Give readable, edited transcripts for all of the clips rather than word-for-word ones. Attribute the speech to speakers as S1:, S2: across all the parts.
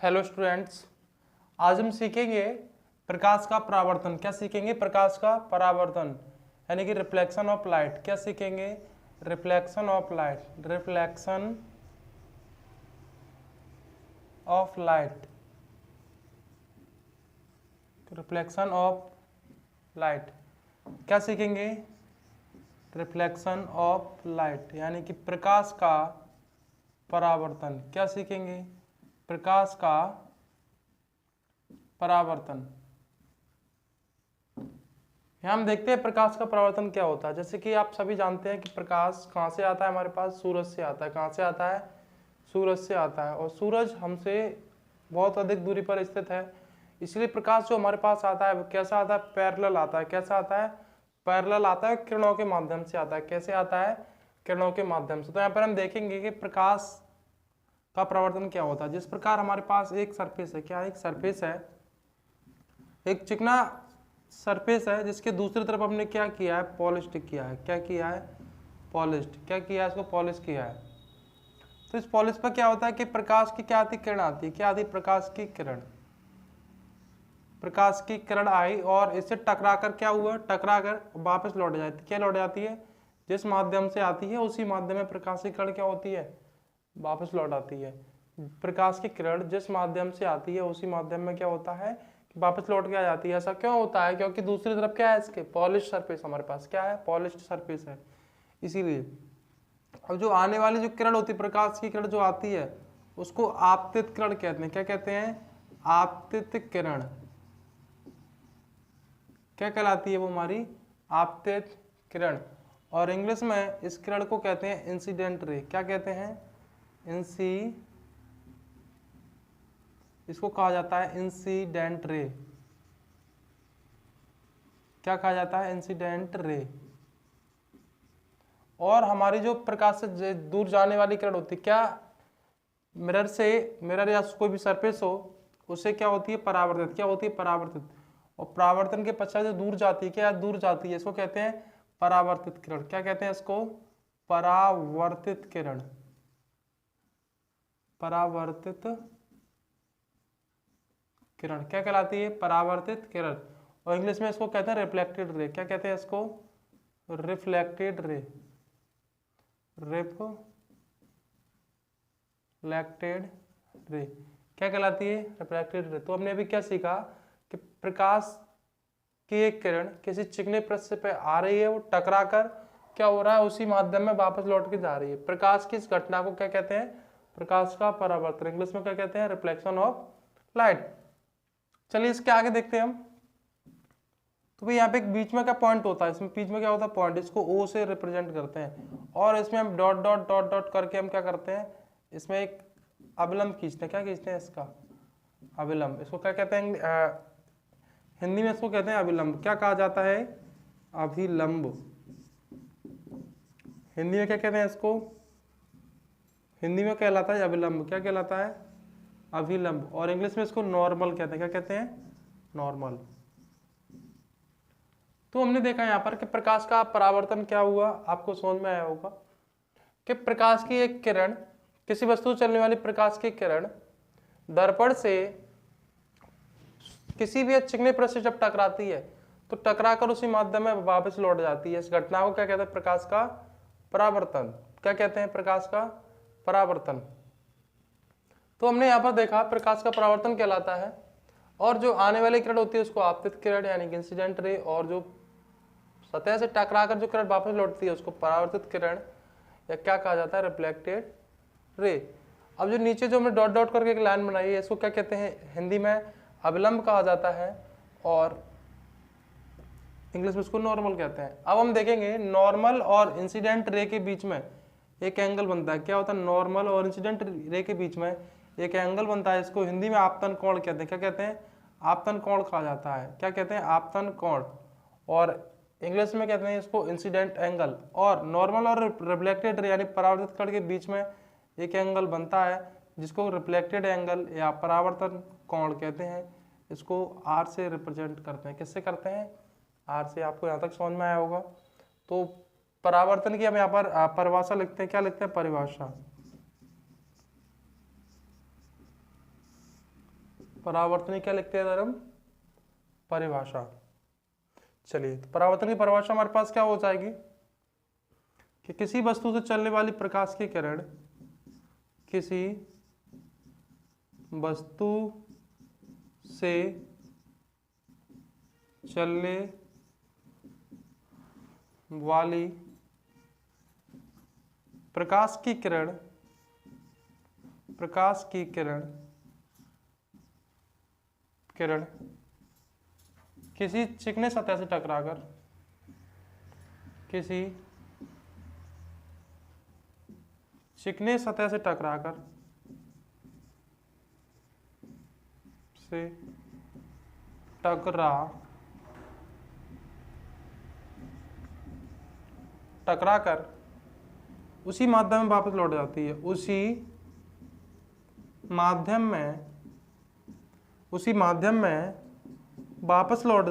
S1: Hello students, आज हम सीखेंगे प्रकाश का परावर्तन। क्या सीखेंगे? प्रकाश का परावर्तन यानी कि रिफ्लेक्शन ऑफ लाइट। क्या सीखेंगे? Reflection of light. Reflection of light. Reflection of light. क्या सीखेंगे? रिफ्लेक्शन ऑफ लाइट यानी कि प्रकाश का परावर्तन। क्या सीखेंगे? प्रकाश का परावर्तन। यहाँ हम देखते हैं प्रकाश का परावर्तन क्या होता है। जैसे कि आप सभी जानते हैं कि प्रकाश कहाँ से आता है? हमारे पास सूरज से आता है। कहाँ से आता है? सूरज से आता है। और सूरज हमसे बहुत अधिक दूरी पर स्थित है, इसलिए प्रकाश जो हमारे पास आता है वो कैसा आता है? पैरेलल आता है। कैसा आता है? पैरेलल आता है, किरणों के माध्यम से आता है। कैसे आता है? किरणों के माध्यम से। तो यहाँ पर हम देखेंगे कि प्रकाश का परावर्तन क्या होता है। जिस प्रकार हमारे पास एक सरफेस है, क्या एक सरफेस है, एक चिकना सरफेस है, जिसके दूसरी तरफ हमने क्या किया है? पॉलिश्ड किया है। क्या किया है? पॉलिश्ड। क्या किया है? इसको पॉलिश किया है। तो इस पॉलिश पर क्या होता है कि प्रकाश की क्या आती? किरण आती है। क्या आती? प्रकाश की किरण। प्रकाश की किरण आई और इससे टकराकर क्या हुआ? टकराकर वापस लौट जाती। क्या लौट जाती है? जिस माध्यम से आती है उसी माध्यम में प्रकाश की किरण क्या होती है? वापस लौट आती है। प्रकाश की किरण जिस माध्यम से आती है उसी माध्यम में क्या होता है कि वापस लौट के आ जाती है। ऐसा क्यों होता है? क्योंकि दूसरी तरफ क्या है? इसके पॉलिश सरफेस हमारे पास क्या है? पॉलिश्ड सरफेस है, इसीलिए। अब जो आने वाली जो किरण होती है, प्रकाश की किरण जो आती है, उसको आपतित किरण कहते हैं। क्या कहते हैं? आपतित किरण। क्या कहलाती है वो? हमारी आपतित किरण। और इंग्लिश में इस किरण को कहते हैं इंसिडेंट रे। क्या कहते हैं? इसको कहा जाता है इंसिडेंट रे। क्या कहा जाता है? Incident ray. और हमारी जो प्रकाश से दूर जाने वाली किरण होती है, क्या मिरर या कोई भी सरफेस हो, उससे क्या होती है? परावर्तित। क्या होती है? परावर्तित। और परावर्तन के पश्चात जो दूर जाती है, क्या दूर जाती है, इसको कहते हैं परावर्तित किरण। क्या कहते हैं इसको? परावर्तित किरण। परावर्तित किरण क्या कहलाती है? परावर्तित किरण। और इंग्लिश में इसको कहते हैं रिफ्लेक्टेड रे। क्या कहते हैं इसको? Reflected ray. रिफ्लेक्टेड रे क्या कहलाती है? Reflected ray. तो हमने अभी क्या सीखा कि प्रकाश की एक किरण किसी चिकने पृष्ठ पे आ रही है, वो टकराकर क्या हो रहा है? उसी माध्यम में वापस लौट के जा रही है। प्रकाश की इस घटना को क्या कहते हैं? प्रकाश का परावर्तन। इंग्लिश में क्या कहते हैं? Reflection of light. चलिए इसके आगे देखते हैं हम। तो भाई यहाँ पे एक बीच में क्या पॉइंट होता है? इसमें बीच में क्या होता है? पॉइंट। इसको ओ से रिप्रेजेंट करते हैं और इसमें हम डॉट डॉट डॉट डॉट करके हम क्या करते हैं? इसमें एक अविलंब खींचते हैं। क्या खींचते हैं? इसका अविलंब। इसको क्या कहते हैं? हिंदी में इसको कहते हैं अविलंब। क्या कहा जाता है? अभिलंब। हिंदी में क्या कहते हैं इसको? हिंदी में कहलाता है अविलंब। क्या कहलाता है? अभिलंब। और इंग्लिश में इसको नॉर्मल कहते हैं। क्या कहते हैं? नॉर्मल। तो हमने देखा यहाँ पर कि प्रकाश का परावर्तन क्या हुआ, आपको समझ में आया होगा कि प्रकाश की एक किरण, किसी वस्तु चलने वाली प्रकाश की किरण दर्पण से किसी भी चिकने पृष्ठ से जब टकराती है तो टकराकर उसी माध्यम में वापस लौट जाती है। इस घटना को क्या कहते हैं? प्रकाश का परावर्तन। क्या कहते हैं? प्रकाश का परावर्तन। तो हमने यहाँ पर देखा प्रकाश का परावर्तन कहलाता है, और जो आने वाली किरण होती है उसको आपतित किरण यानी कि इंसिडेंट रे, और जो सतह से टकराकर जो किरण वापस लौटती है उसको परावर्तित किरण या क्या कहा जाता है? Reflected ray. अब जो नीचे जो हमने डॉट डॉट करके एक लाइन बनाई है, इसको क्या कहते हैं? हिंदी में अविलंब कहा जाता है और इंग्लिश में इसको नॉर्मल कहते हैं। अब हम देखेंगे नॉर्मल और इंसिडेंट रे के बीच में एक एंगल बनता है। क्या होता है? नॉर्मल और इंसिडेंट रे के बीच में एक एंगल बनता है। इसको हिंदी में आपतन कोण कहते हैं। क्या कहते हैं? आपतन कोण कहा जाता है। क्या कहते हैं? आपतन कोण। और इंग्लिश में कहते हैं इसको इंसिडेंट एंगल। और नॉर्मल और रिफ्लेक्टेड रे यानी परावर्तित कण के बीच में एक एंगल बनता है जिसको रिफ्लेक्टेड एंगल या परावर्तन कोण कहते हैं। इसको आर से रिप्रेजेंट करते हैं। किससे करते हैं? आर से। आपको यहाँ तक समझ में आया होगा। तो परावर्तन की हम यहाँ पर परिभाषा लिखते हैं। क्या लिखते हैं? परिभाषा। परावर्तन क्या लिखते हैं इधर हम? परिभाषा। चलिए, तो परावर्तन की परिभाषा हमारे पास क्या हो जाएगी कि किसी वस्तु से चलने वाली प्रकाश की किरण किसी वस्तु से चलने वाली प्रकाश की किरण किसी चिकने सतह से टकराकर टकरा कर उसी माध्यम में वापस लौट जाती है। उसी माध्यम में वापस लौट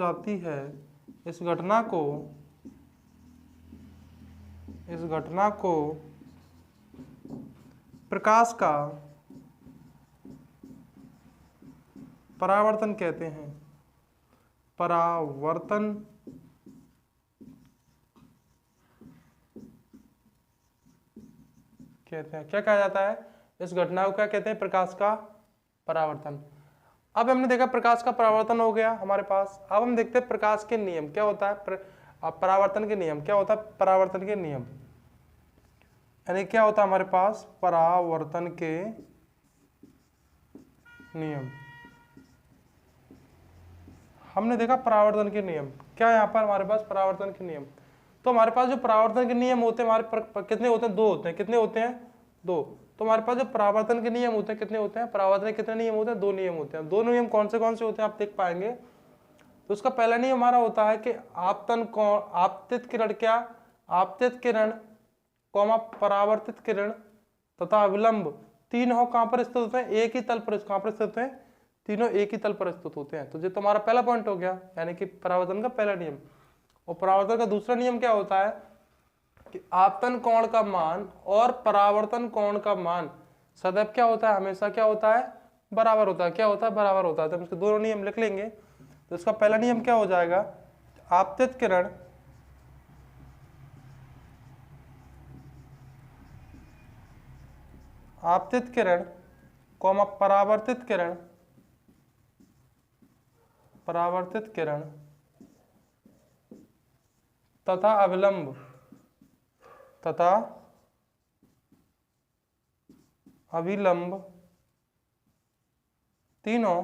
S1: जाती है। इस घटना को प्रकाश का परावर्तन कहते हैं। परावर्तन कहते हैं। क्या कहा जाता है? इस घटना को क्या कहते हैं? प्रकाश का परावर्तन। अब हमने देखा प्रकाश का परावर्तन हो गया हमारे पास। अब हम देखते हैं प्रकाश के नियम क्या होता है। परावर्तन के नियम क्या होता है? परावर्तन के नियम यानी क्या होता है हमारे पास? परावर्तन के नियम। हमने देखा परावर्तन के नियम क्या है यहाँ पर हमारे पास? परावर्तन के नियम। तो हमारे पास जो परावर्तन के नियम होते हैं हमारे कितने होते हैं? 2 होते हैं। कितने होते हैं? 2। तो हमारे पास जो परावर्तन के नियम होते हैं कितने होते हैं? परावर्तन के कितने नियम होते हैं? 2 नियम होते हैं। 2 नियम कौन से होते हैं आप देख पाएंगे। तो उसका पहला नियम हमारा होता है कि आपतित किरण कौमा परावर्तित किरण तथा अविलंब तीनों कहाँ पर स्थित होते हैं? एक ही तल पर। कहाँ पर स्थित होते हैं? तीनों एक ही तल पर स्थित होते हैं। तो ये तुम्हारा पहला पॉइंट हो गया, यानी कि परावर्तन का पहला नियम। और परावर्तन का दूसरा नियम क्या होता है कि आपतन कोण का मान और परावर्तन कोण का मान सदैव क्या होता है? हमेशा क्या होता है? बराबर होता है। क्या होता है? बराबर होता है। तो हम इसके दोनों नियम लिख लेंगे। तो इसका पहला नियम क्या हो जाएगा? आपतित किरण कौमा परावर्तित किरण तथा अभिलंब तीनों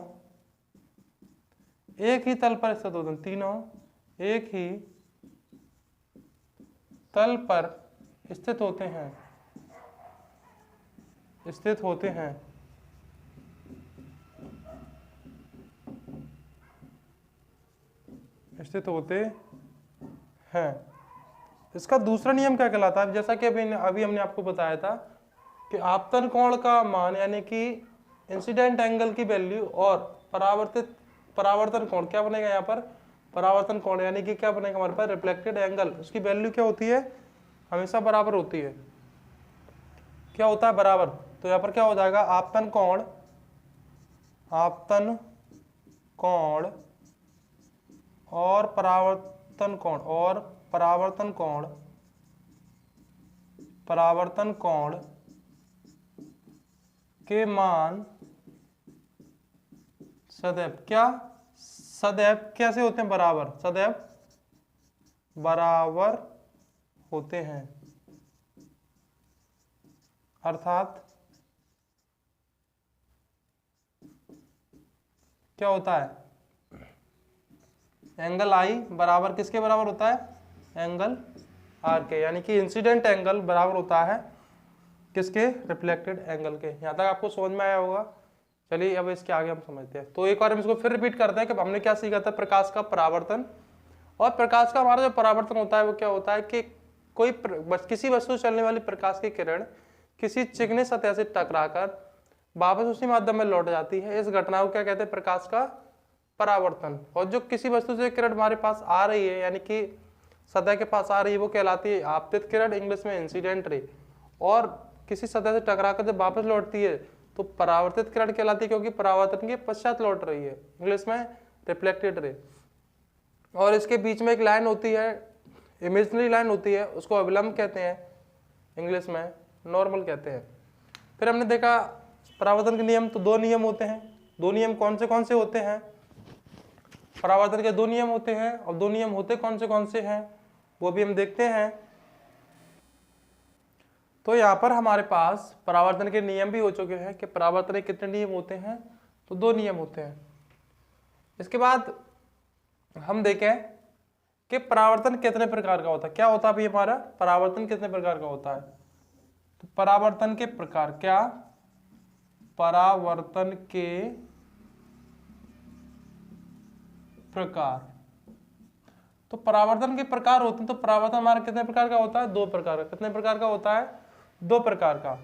S1: एक ही तल पर स्थित होते हैं। तीनों एक ही तल पर स्थित होते हैं। इसका दूसरा नियम क्या कहलाता है? जैसा कि अभी हमने आपको बताया था कि आपतन कोण का मान यानी कि इंसिडेंट एंगल की वैल्यू और परावर्तन कोण क्या बनेगा यहाँ पर? परावर्तन कोण यानी कि क्या बनेगा हमारे पास? Reflected angle. उसकी वैल्यू क्या होती है? हमेशा बराबर होती है। क्या होता है? बराबर। तो यहाँ पर क्या हो जाएगा? आपतन कोण और परावर्तन कोण के मान सदैव कैसे होते हैं? बराबर। सदैव बराबर होते हैं। अर्थात क्या होता है? एंगल आई बराबर किसके बराबर होता है? एंगल आर के। यानी कि इंसिडेंट एंगल बराबर होता है किसके? रिफ्लेक्टेड एंगल के। यहां तक आपको समझ में आया होगा। चलिए अब इसके आगे हम समझते हैं। तो एक बार हम इसको फिर रिपीट करते हैं कि हमने क्या सीखा था? प्रकाश का परावर्तन। और प्रकाश का हमारा जो परावर्तन होता है वो क्या होता है कि किसी वस्तु से चलने वाली प्रकाश की किरण किसी चिकने सतह से टकराकर वापस उसी माध्यम में लौट जाती है। इस घटना को क्या कहते हैं? प्रकाश का परावर्तन। और जो किसी वस्तु से किरण हमारे पास आ रही है यानी कि सतह के पास आ रही है वो कहलाती है आपतित किरण, इंग्लिश में इंसिडेंट रे। और किसी सतह से टकराकर जब वापस लौटती है तो परावर्तित किरण कहलाती है, क्योंकि परावर्तन के पश्चात लौट रही है, इंग्लिश में रिफ्लेक्टेड रे। और इसके बीच में एक लाइन होती है, इमेजिनरी लाइन होती है, उसको अविलंब कहते हैं, इंग्लिश में नॉर्मल कहते हैं। फिर हमने देखा परावर्तन के नियम, तो 2 नियम होते हैं। 2 नियम कौन से होते हैं? परावर्तन के 2 नियम होते हैं, और 2 नियम होते कौन से हैं वो भी हम देखते हैं। तो यहाँ पर हमारे पास परावर्तन के नियम भी हो चुके हैं कि परावर्तन के कितने नियम होते हैं, तो 2 नियम होते हैं। इसके बाद हम देखें कि परावर्तन कितने प्रकार का होता है। क्या होता है अभी हमारा परावर्तन कितने प्रकार का होता है? तो परावर्तन के प्रकार, क्या परावर्तन के प्रकार, तो परावर्तन के प्रकार होते हैं। तो परावर्तन हमारा कितने प्रकार का होता है? 2 प्रकार का। कितने प्रकार का होता है? 2 प्रकार का।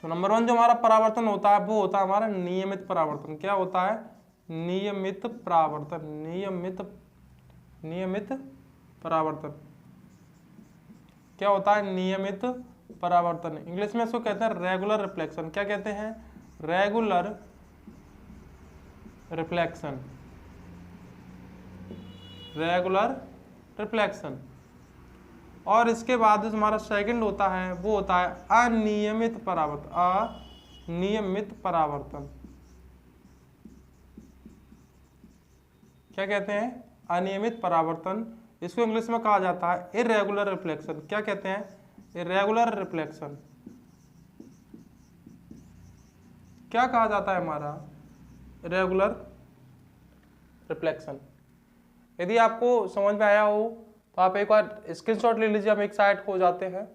S1: तो नंबर 1 जो हमारा परावर्तन होता है वो होता है हमारा नियमित परावर्तन। क्या होता है? नियमित परावर्तन। नियमित परावर्तन क्या होता है? नियमित परावर्तन। इंग्लिश में इसको कहते हैं रेगुलर रिफ्लेक्शन। क्या कहते हैं? Regular reflection. Regular reflection. और इसके बाद जो हमारा सेकंड होता है वो होता है अनियमित परावर्तन। अनियमित परावर्तन क्या कहते हैं? अनियमित परावर्तन। इसको इंग्लिश में कहा जाता है इरेगुलर रिफ्लेक्शन। क्या कहते हैं? Irregular reflection. क्या कहा जाता है हमारा? Irregular reflection. यदि आपको समझ में आया हो तो आप एक बार स्क्रीनशॉट ले लीजिए, हम एक साइड हो जाते हैं।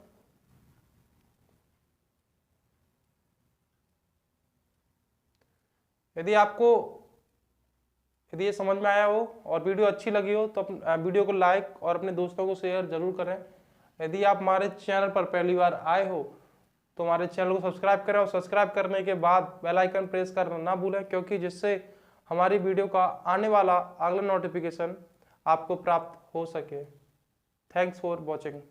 S1: यदि ये समझ में आया हो और वीडियो अच्छी लगी हो तो वीडियो को लाइक और अपने दोस्तों को शेयर जरूर करें। यदि आप हमारे चैनल पर पहली बार आए हो तो हमारे चैनल को सब्सक्राइब करें, और सब्सक्राइब करने के बाद बेल आइकन प्रेस करना ना भूलें, क्योंकि जिससे हमारी वीडियो का आने वाला अगला नोटिफिकेशन आपको प्राप्त हो सके। Thanks for watching.